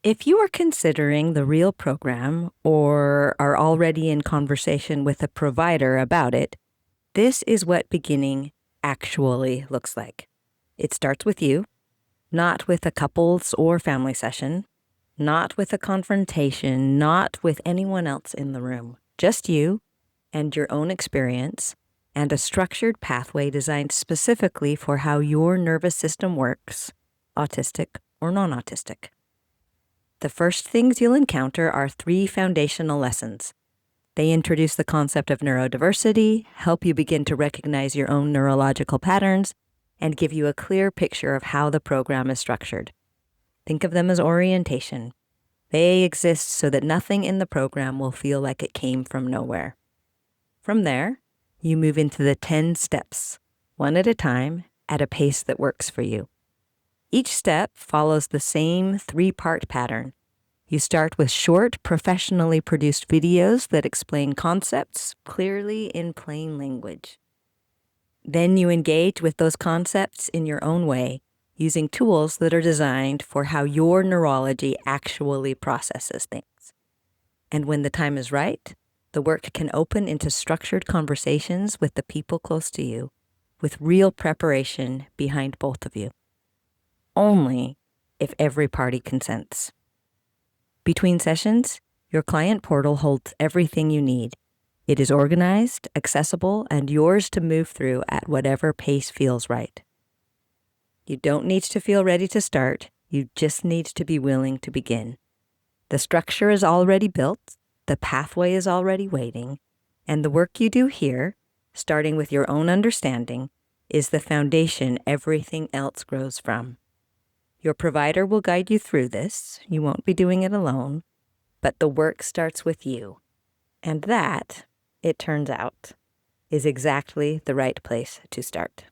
If you are considering the R.E.A.L program or are already in conversation with a provider about it, this is what beginning actually looks like. It starts with you, not with a couples or family session, not with a confrontation, not with anyone else in the room, just you and your own experience and a structured pathway designed specifically for how your nervous system works, autistic or non-autistic. The first things you'll encounter are 3 foundational lessons. They introduce the concept of neurodiversity, help you begin to recognize your own neurological patterns, and give you a clear picture of how the program is structured. Think of them as orientation. They exist so that nothing in the program will feel like it came from nowhere. From there, you move into the 10 steps, one at a time, at a pace that works for you. Each step follows the same 3-part pattern. You start with short, professionally produced videos that explain concepts clearly in plain language. Then you engage with those concepts in your own way, using tools that are designed for how your neurology actually processes things. And when the time is right, the work can open into structured conversations with the people close to you, with real preparation behind both of you. Only if every party consents. Between sessions, your client portal holds everything you need. It is organized, accessible, and yours to move through at whatever pace feels right. You don't need to feel ready to start, you just need to be willing to begin. The structure is already built, the pathway is already waiting, and the work you do here, starting with your own understanding, is the foundation everything else grows from. Your provider will guide you through this. You won't be doing it alone, but the work starts with you. And that, it turns out, is exactly the right place to start.